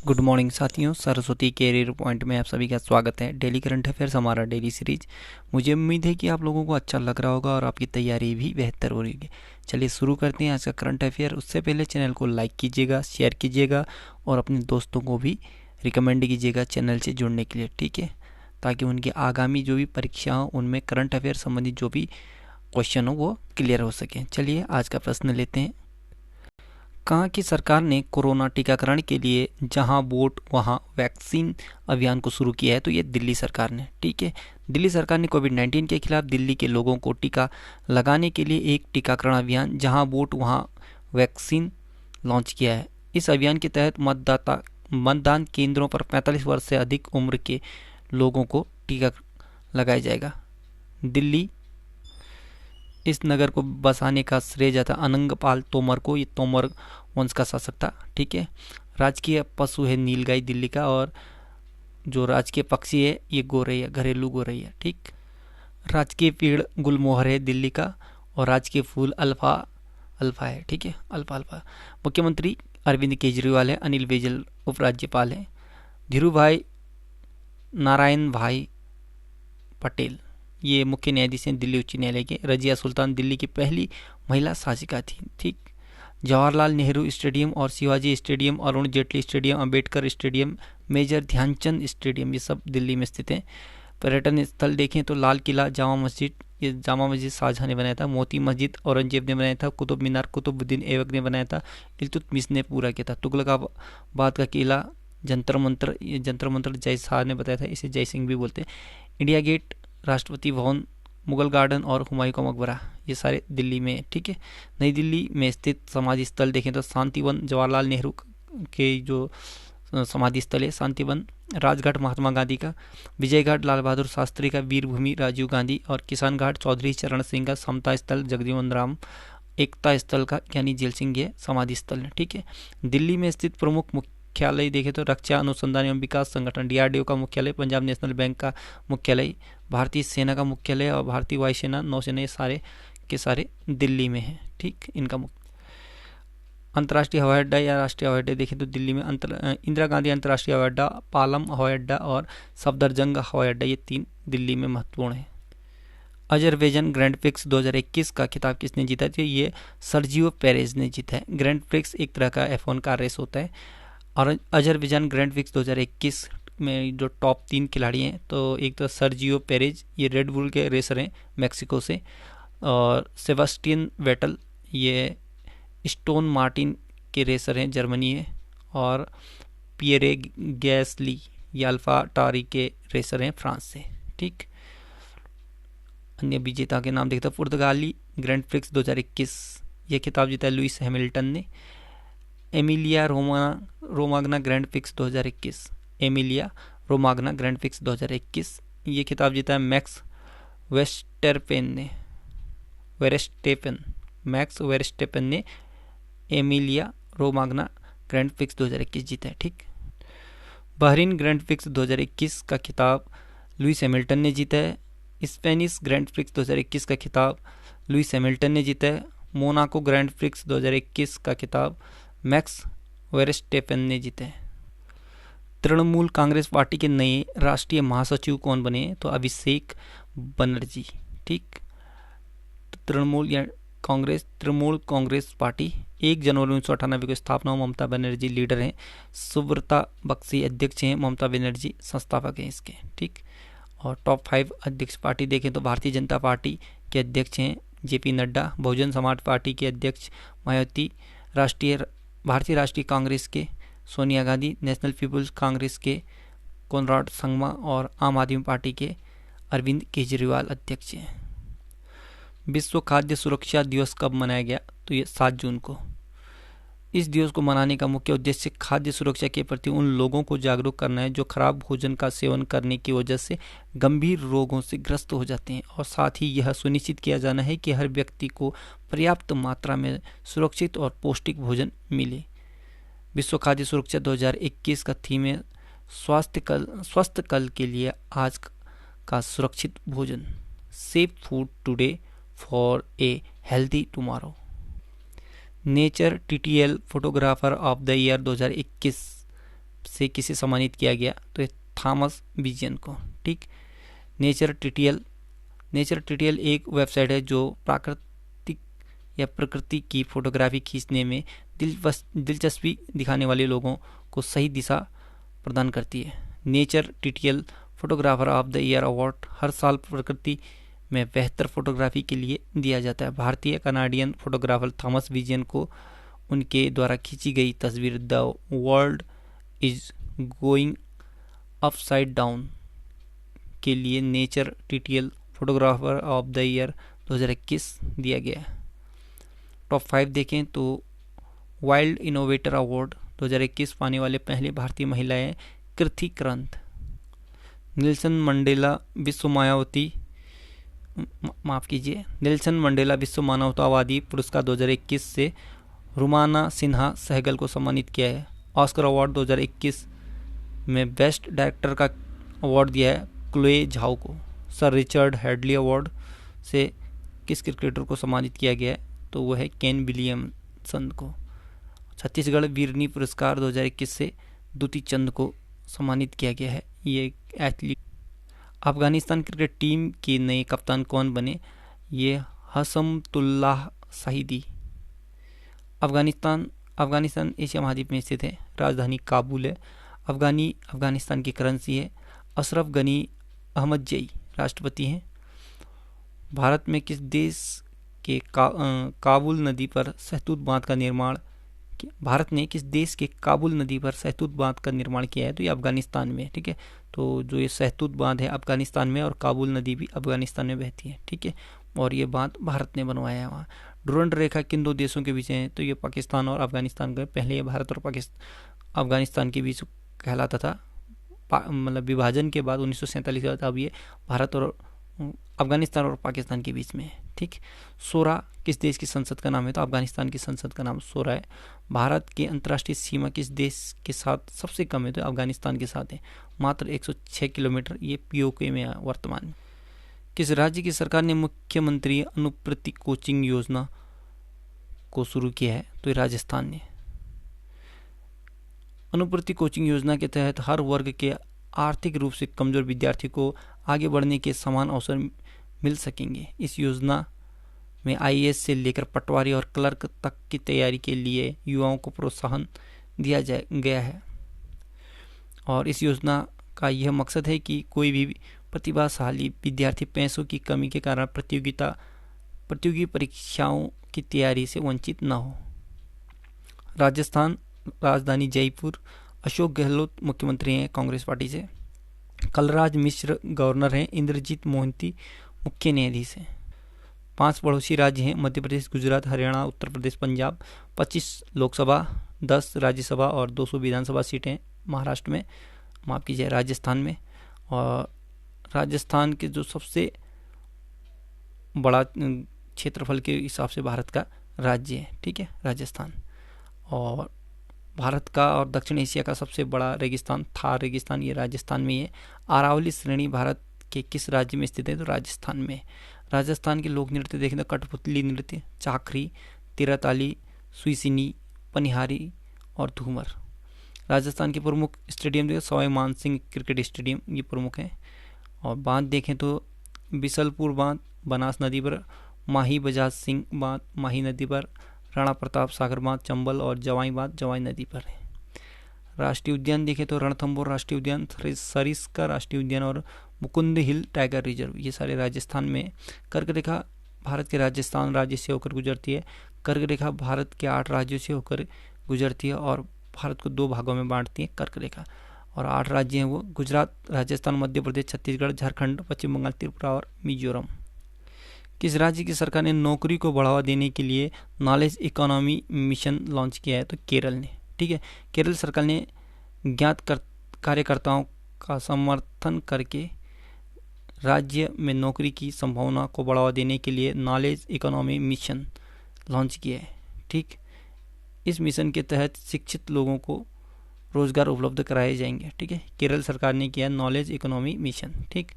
Good morning साथियों, Saraswati career point में आप सभी का स्वागत है। डेली करंट अफेयर्स हमारा डेली सीरीज। मुझे उम्मीद है कि आप लोगों को अच्छा लग रहा होगा और आपकी तैयारी भी बेहतर हो रही है। चलिए शुरू करते हैं आज का करंट अफेयर। उससे पहले चैनल को लाइक कीजिएगा, शेयर कीजिएगा और अपने दोस्तों को भी रिकमेंड कीजिएगा चैनल से जुड़ने के लिए, ठीक है, ताकि उनकी आगामी जो भी परीक्षा हो उनमें करंट अफेयर संबंधित जो भी क्वेश्चन हो वो क्लियर हो सके। चलिए आज का प्रश्न लेते हैं। कहाँ की सरकार ने कोरोना टीकाकरण के लिए जहां वोट वहां वैक्सीन अभियान को शुरू किया है? तो ये दिल्ली सरकार ने, ठीक है। दिल्ली सरकार ने कोविड-19 के खिलाफ दिल्ली के लोगों को टीका लगाने के लिए एक टीकाकरण अभियान जहां वोट वहां वैक्सीन लॉन्च किया है। इस अभियान के तहत मतदान केंद्रों पर 45 वर्ष से अधिक उम्र के लोगों को टीका लगाया जाएगा। दिल्ली इस नगर को बसाने का श्रेय जाता अनंगपाल तोमर को। ये तोमर वंश का शासक था, ठीक है। राजकीय पशु है नीलगाय दिल्ली का, और जो राजकीय पक्षी है ये गोरैया, घरेलू गोरैया, ठीक। राजकीय पेड़ गुलमोहर है दिल्ली का, और राजकीय फूल अल्फा अल्फा है, ठीक है, अल्फा अल्फा। मुख्यमंत्री अरविंद केजरीवाल है, अनिल बैजल उपराज्यपाल है, धीरू भाई नारायण भाई पटेल ये मुख्य न्यायाधीश हैं दिल्ली उच्च न्यायालय के। रजिया सुल्तान दिल्ली की पहली महिला शासिका थी, ठीक। जवाहरलाल नेहरू स्टेडियम और Shivaji stadium, Arun Jaitley stadium, Ambedkar stadium, major Dhyanchand stadium, ये सब दिल्ली में स्थित हैं। पर्यटन स्थल देखें तो लाल किला, जामा मस्जिद, ये जामा मस्जिद शाहजहां ने बनाया था। मोती मस्जिद औरंगजेब ने बनाया था। कुतुब मीनार कुतुबुद्दीन ऐबक ने बनाया था। इल्तुतमिश ने पूरा किया था। तुगलकाबाद का किला, जंतर मंतर, ये जंतर मंतर जय शाह ने बताया था, इसे जय सिंह भी बोलते हैं। India gate, Rashtrapati Bhavan, Mughal garden और हुमायूं का मकबरा, ये सारे दिल्ली में, ठीक है। नई दिल्ली में स्थित समाधि स्थल देखें तो शांतिवन जवाहरलाल नेहरू के जो समाधि स्थल है शांतिवन, राजघाट महात्मा गांधी का, विजय घाट लाल बहादुर शास्त्री का, वीर भूमि राजीव गांधी, और किसान घाट चौधरी चरण सिंह का, समता स्थल जगजीवन राम, एकता स्थल का यानी जेल सिंह ये समाधि स्थल है, ठीक है। दिल्ली में स्थित प्रमुख मुख्यालय देखें तो रक्षा अनुसंधान एवं विकास संगठन डीआरडीओ का मुख्यालय, पंजाब नेशनल बैंक का मुख्यालय, भारतीय सेना का मुख्यालय और भारतीय वायुसेना नौसेना, ये सारे के सारे दिल्ली में हैं, ठीक। इनका अंतर्राष्ट्रीय हवाई अड्डा या राष्ट्रीय हवाई अड्डा देखें तो दिल्ली में इंदिरा गांधी अंतर्राष्ट्रीय हवाई अड्डा, पालम हवाई अड्डा और सफदरजंग हवाई अड्डा, ये 3 दिल्ली में महत्वपूर्ण है। अजरबैजान ग्रैंड प्रिक्स 2021 का खिताब किसने जीता? तो ये सर्जियो पेरेज ने जीता है। ग्रैंड प्रिक्स एक तरह का F1 का रेस होता है, और अजरबैजान ग्रैंड प्रिक्स 2021 में जो टॉप 3 खिलाड़ी हैं, तो एक तो सर्जियो पेरेज, ये रेड बुल के रेसर हैं मैक्सिको से, और सेबास्टियन वेटल ये स्टोन मार्टिन के रेसर हैं, जर्मनी है, और पियरे गैसली ये अल्फा टारी के रेसर हैं, फ्रांस से, ठीक। अन्य विजेता के नाम देखते हैं। पुर्तगाली ग्रैंड प्रिक्स 2021 ये खिताब जीता है लुइस हैमिल्टन ने। Emilia Romagna grand prix 2021, Emilia Romagna grand prix 2021 ये खिताब जीता है मैक्स मैक्स वेरस्टेपन ने एमिलिया रोमाग्ना ग्रैंड प्रिक्स 2021 जीता है, ठीक। बहरीन ग्रैंड प्रिक्स 2021 का खिताब लुइस हैमिल्टन ने जीता है। स्पेनिश ग्रैंड प्रिक्स 2021 का खिताब लुइस हैमिल्टन ने जीता है। मोनाको ग्रैंड प्रिक्स 2021 का खिताब मैक्स वेरस्टेपन ने जीते हैं। तृणमूल कांग्रेस पार्टी के नए राष्ट्रीय महासचिव कौन बने? तो अभिषेक बनर्जी, ठीक। तृणमूल कांग्रेस पार्टी 1 जनवरी 1998 को स्थापना, ममता बनर्जी लीडर हैं, सुब्रता बख्शी अध्यक्ष हैं, ममता बनर्जी संस्थापक हैं इसके, ठीक। और टॉप 5 अध्यक्ष पार्टी देखें तो भारतीय जनता पार्टी के अध्यक्ष हैं जेपी नड्डा, बहुजन समाज पार्टी के अध्यक्ष मायावती, भारतीय राष्ट्रीय कांग्रेस के सोनिया गांधी, नेशनल पीपुल्स कांग्रेस के कोनराड संगमा, और आम आदमी पार्टी के अरविंद केजरीवाल अध्यक्ष हैं। विश्व खाद्य सुरक्षा दिवस कब मनाया गया? तो ये 7 जून को। इस दिवस को मनाने का मुख्य उद्देश्य खाद्य सुरक्षा के प्रति उन लोगों को जागरूक करना है जो खराब भोजन का सेवन करने की वजह से गंभीर रोगों से ग्रस्त हो जाते हैं, और साथ ही यह सुनिश्चित किया जाना है कि हर व्यक्ति को पर्याप्त मात्रा में सुरक्षित और पौष्टिक भोजन मिले। विश्व खाद्य सुरक्षा 2021 का थीम है स्वस्थ कल के लिए आज का सुरक्षित भोजन, safe food today for a healthy tomorrow. Nature TTL photographer of the year 2021 से किसे सम्मानित किया गया, तो थॉमस विजियन को। ठीक। नेचर टीटीएल एक वेबसाइट है जो प्राकृतिक या प्रकृति की फोटोग्राफी खींचने में दिलचस्पी दिखाने वाले लोगों को सही दिशा प्रदान करती है। Nature TTL photographer of the year award हर साल प्रकृति में बेहतर फोटोग्राफी के लिए दिया जाता है। भारतीय कनाडियन फोटोग्राफर थॉमस विजियन को उनके द्वारा खींची गई तस्वीर the world is going upside down के लिए nature TTL photographer of the year 2021 दिया गया। टॉप 5 देखें तो वाइल्ड इनोवेटर अवार्ड 2021 पाने वाले पहले भारतीय महिलाएं कृति करंत। नेल्सन मंडेला विश्व मानवतावादी पुरस्कार 2021 से रुमाना सिन्हा सहगल को सम्मानित किया है। ऑस्कर अवार्ड 2021 में बेस्ट डायरेक्टर का अवार्ड दिया है क्लोए झाओ को। सर रिचर्ड हेडली अवार्ड से किस क्रिकेटर को सम्मानित किया गया है, तो वह है केन विलियमसन को। छत्तीसगढ़ वीरनी पुरस्कार 2021 से दुती चंद को सम्मानित किया गया है, ये एथलीट। अफगानिस्तान क्रिकेट टीम के नए कप्तान कौन बने, ये हसमतुल्लाह शाहिदी। अफगानिस्तान एशिया महाद्वीप में स्थित है, राजधानी काबुल है। अफगानिस्तान की करेंसी है। अशरफ गनी अहमदजई राष्ट्रपति हैं। भारत ने किस देश के काबुल नदी पर सहतूत बांध का निर्माण किया है, तो ये अफगानिस्तान में। ठीक है, तो जो ये सहतूत बांध है अफगानिस्तान में, और काबुल नदी भी अफगानिस्तान में बहती है। ठीक है, और ये बांध भारत ने बनवाया है वहाँ। डुरंड रेखा किन दो देशों के बीच है, तो ये पाकिस्तान और अफगानिस्तान का। पहले ये भारत और अफगानिस्तान के बीच कहलाता था, मतलब विभाजन के बाद 1947 के बाद अब ये भारत और अफगानिस्तान और पाकिस्तान के बीच में है। ठीक। सोरा किस देश की संसद का नाम है, तो अफगानिस्तान की संसद का नाम सोरा है। भारत की अंतर्राष्ट्रीय सीमा किस देश के साथ सबसे कम है, तो अफगानिस्तान के साथ है, मात्र 106 किलोमीटर। ये पीओके में है वर्तमान में। किस राज्य की सरकार ने मुख्यमंत्री अनुप्रति कोचिंग योजना को शुरू किया है, तो राजस्थान ने। अनुप्रति कोचिंग योजना के तहत हर वर्ग के आर्थिक रूप से कमजोर विद्यार्थी को आगे बढ़ने के समान अवसर मिल सकेंगे। इस योजना में आईएएस से लेकर पटवारी और क्लर्क तक की तैयारी के लिए युवाओं को प्रोत्साहन दिया गया है। और इस योजना का यह मकसद है कि कोई भी प्रतिभाशाली विद्यार्थी पैसों की कमी के कारण प्रतियोगी परीक्षाओं की तैयारी से वंचित न हो। राजस्थान राजधानी जयपुर। अशोक गहलोत मुख्यमंत्री हैं कांग्रेस पार्टी से। कलराज मिश्र गवर्नर हैं। इंद्रजीत मोहंती मुख्य न्यायाधीश हैं। 5 पड़ोसी राज्य हैं, मध्य प्रदेश, गुजरात, हरियाणा, उत्तर प्रदेश, पंजाब। 25 लोकसभा, 10 राज्यसभा और 200 विधानसभा सीटें महाराष्ट्र में, राजस्थान में। और राजस्थान के जो सबसे बड़ा क्षेत्रफल के हिसाब से भारत का राज्य है। ठीक है, राजस्थान। और भारत का और दक्षिण एशिया का सबसे बड़ा रेगिस्तान थार रेगिस्तान ये राजस्थान में है। अरावली श्रेणी भारत के किस राज्य में स्थित है, तो राजस्थान में। राजस्थान के लोक नृत्य देखें तो कठपुतली नृत्य, चाकरी, तिरताली, सुईसिनी, पनिहारी और धूमर। राजस्थान के प्रमुख स्टेडियम देखें, सवाई मानसिंह क्रिकेट स्टेडियम ये प्रमुख हैं। और बांध देखें तो बिसलपुर बांध बनास नदी पर, माही बजाज सिंह बांध माही नदी पर, राणा प्रताप सागर बांध चंबल और जवाई बांध जवाई नदी पर है। राष्ट्रीय उद्यान देखें तो रणथंभौर राष्ट्रीय उद्यान, सरिस्का राष्ट्रीय उद्यान और मुकुंद हिल टाइगर रिजर्व ये सारे राजस्थान में। कर्क रेखा भारत के राजस्थान राज्य से होकर गुजरती है। कर्क रेखा भारत के 8 राज्यों से होकर गुजरती है और भारत को 2 भागों में बांटती है कर्क रेखा। और 8 राज्य हैं वो गुजरात, राजस्थान, मध्य प्रदेश, छत्तीसगढ़, झारखंड, पश्चिम बंगाल, त्रिपुरा और मिजोरम। किस राज्य की सरकार ने नौकरी को बढ़ावा देने के लिए नॉलेज इकोनॉमी मिशन लॉन्च किया है, तो केरल ने। ठीक है, केरल सरकार ने ज्ञात कार्यकर्ताओं का समर्थन करके राज्य में नौकरी की संभावना को बढ़ावा देने के लिए नॉलेज इकोनॉमी मिशन लॉन्च किया है। ठीक, इस मिशन के तहत शिक्षित लोगों को रोजगार उपलब्ध कराए जाएंगे। ठीक है, केरल सरकार ने किया नॉलेज इकोनॉमी मिशन। ठीक,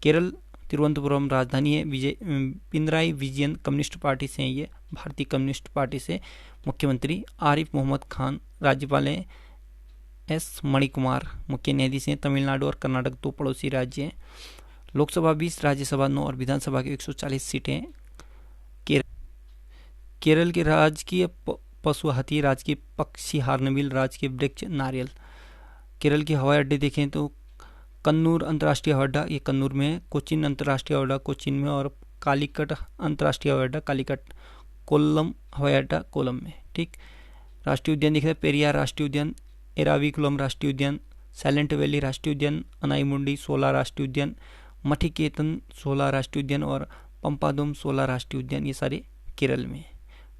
केरल तिरुवनंतपुरम राजधानी है। पिनराई विजयन कम्युनिस्ट पार्टी से हैं, ये भारतीय कम्युनिस्ट पार्टी से मुख्यमंत्री। आरिफ मोहम्मद खान राज्यपाल हैं। एस मणिकुमार मुख्य न्यायाधीश हैं। तमिलनाडु और कर्नाटक 2 पड़ोसी राज्य हैं। लोकसभा 20, राज्यसभा 9 और विधानसभा की 140 सीटें हैं। केरल के राजकीय पशु हाथी, राजकीय पक्षी हार्नबिल, राजकीय वृक्ष नारियल। केरल के हवाई अड्डे देखें तो कन्नूर अंतर्राष्ट्रीय हवाई अड्डा, ये कन्नूर में है। कोचिन अंतर्राष्ट्रीय हवाई अड्डा कोचिन में, और कालीकट अंतर्राष्ट्रीय हवाई अड्डा कालीकट। कोल्लम हवाई अड्डा कोलम में। ठीक। राष्ट्रीय उद्यान देख रहे हैं, पेरियार राष्ट्रीय उद्यान, एराविकुलम राष्ट्रीय उद्यान, साइलेंट वैली राष्ट्रीय उद्यान, अनाईमुंडी 16 राष्ट्रीय उद्यान, मठिकेतन 16 राष्ट्रीय उद्यान और पंपादुम 16 राष्ट्रीय उद्यान, ये सारे केरल में।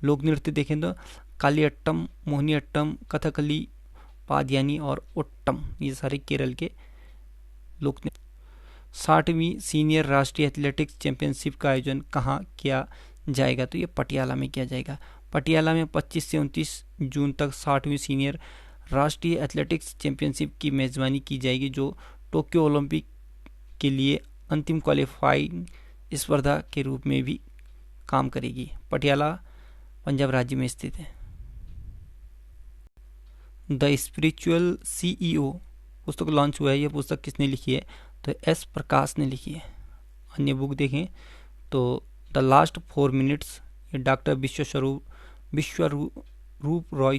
लोक नृत्य देखें तो कालियट्टम, मोहिनीअट्टम, कथकली, पादयानी और ओट्टम, ये सारे केरल के लोक नृत्य। 60वीं सीनियर राष्ट्रीय एथलेटिक्स चैंपियनशिप का आयोजन कहाँ किया जाएगा? तो ये पटियाला में किया जाएगा। पटियाला में 25 से 29 जून तक 60वीं सीनियर राष्ट्रीय एथलेटिक्स चैंपियनशिप की मेज़बानी की जाएगी, जो टोक्यो ओलंपिक के लिए अंतिम क्वालिफाइंग स्पर्धा के रूप में भी काम करेगी। पटियाला पंजाब राज्य में स्थित है। द स्पिरिचुअल सीईओ पुस्तक लॉन्च हुआ है। यह पुस्तक किसने लिखी है? तो एस प्रकाश ने लिखी है। अन्य बुक देखें तो द लास्ट 4 मिनट्स, ये डॉक्टर विश्वरूप रॉय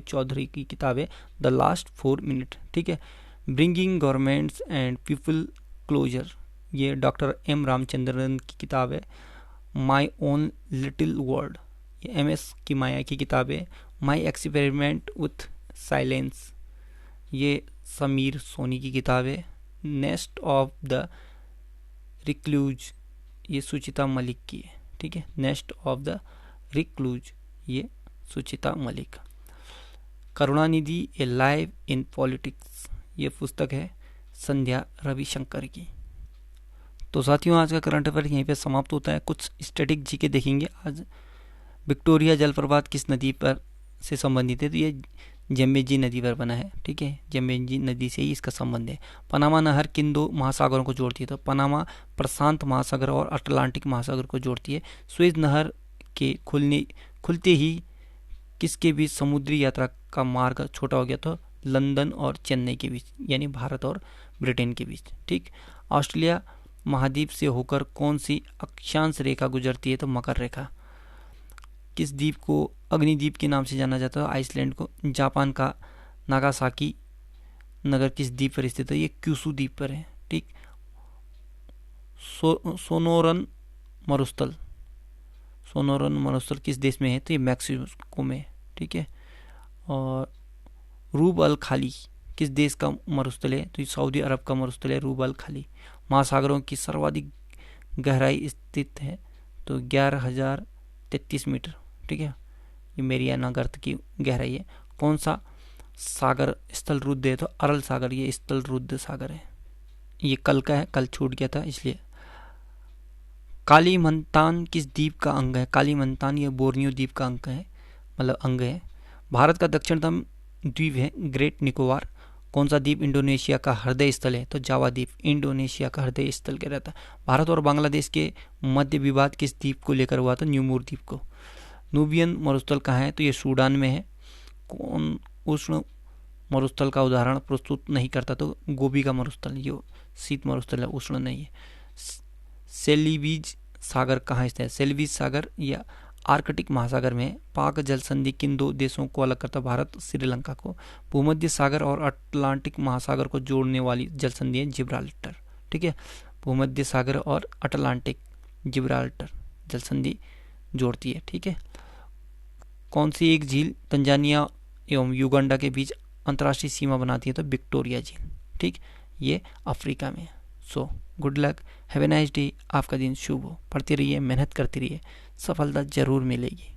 चौधरी की किताब है, द लास्ट 4 मिनट। ठीक है। Bringing governments and people closer, ये डॉक्टर एम रामचंद्रन की किताब है। माई ओन लिटिल वर्ल्ड, ये MS की माया की किताब है। माई एक्सपेरिमेंट विथ साइलेंस, ये समीर सोनी की किताब है। नेस्ट ऑफ द रिक्लूज, ये सुचिता मलिक की है। ठीक है। नेस्ट ऑफ द रिक्लूज, ये सुचिता मलिक। करुणानिधि ए लाइव इन पॉलिटिक्स, ये पुस्तक है संध्या रविशंकर की। तो साथियों, आज का करंट अफेयर यहीं पे समाप्त होता है। कुछ स्टैटिक जीके देखेंगे आज। विक्टोरिया जलप्रपात किस नदी पर से संबंधित है? तो ये जम्बेजी नदी पर बना है। ठीक है। जम्बेजी नदी से ही इसका संबंध है। पनामा नहर किन 2 महासागरों को जोड़ती है? तो पनामा प्रशांत महासागर और अटलांटिक महासागर को जोड़ती है। सुएज नहर के खुलते ही किसके बीच समुद्री यात्रा का मार्ग छोटा हो गया? तो लंदन और चेन्नई के बीच, यानी भारत और ब्रिटेन के बीच। ठीक। ऑस्ट्रेलिया महाद्वीप से होकर कौन सी अक्षांश रेखा गुजरती है? तो मकर रेखा। किस द्वीप को अग्निद्वीप के नाम से जाना जाता है? आइसलैंड को। जापान का नागासाकी नगर किस द्वीप पर स्थित है? ये क्यूशू द्वीप पर है। ठीक। सोनोरन मरुस्थल किस देश में है? तो ये मैक्सिको में। ठीक है। और रूब अल खाली किस देश का मरुस्थल है? तो ये सऊदी अरब का मरुस्थल है रूब अल खाली। महासागरों की सर्वाधिक गहराई स्थित है? तो 11,033 मीटर। ठीक है। ये मेरियाना गर्त की गहराई है। कौन सा सागर स्थल रुद्ध है? तो अरल सागर, ये स्थल रुद्ध सागर है। ये कल का है, कल छूट गया था इसलिए। कालीमंतान किस द्वीप का अंग है? कालीमंतान ये बोर्नियो द्वीप का अंग है, मतलब अंग है। भारत का दक्षिणतम द्वीप है ग्रेट निकोबार। कौन सा द्वीप इंडोनेशिया का हृदय स्थल है? तो जावा द्वीप इंडोनेशिया का हृदय स्थल कहलाता है। भारत और बांग्लादेश के मध्य विवाद किस द्वीप को लेकर हुआ था? न्यूमूर द्वीप को। नूबियन मरुस्थल कहाँ है? तो ये सूडान में है। कौन उष्ण मरुस्थल का उदाहरण प्रस्तुत नहीं करता? तो गोबी का मरुस्थल, ये शीत मरुस्थल है, उष्ण नहीं है। सेलिविज सागर कहाँ स्थित है? सेलिविज सागर या आर्कटिक महासागर में। पाक जल संधि किन 2 देशों को अलग करता? भारत श्रीलंका को। भूमध्य सागर और अटलांटिक महासागर को जोड़ने वाली जल संधि है जिब्राल्टर। ठीक है। भूमध्य सागर और अटलांटिक जिब्राल्टर जल संधि जोड़ती है। ठीक है। कौन सी एक झील तंजानिया एवं युगांडा के बीच अंतर्राष्ट्रीय सीमा बनाती है? तो विक्टोरिया झील। ठीक। ये अफ्रीका में। So good luck, have a nice day. आपका दिन शुभ हो। पढ़ते रहिए, मेहनत करते रहिए, सफलता जरूर मिलेगी।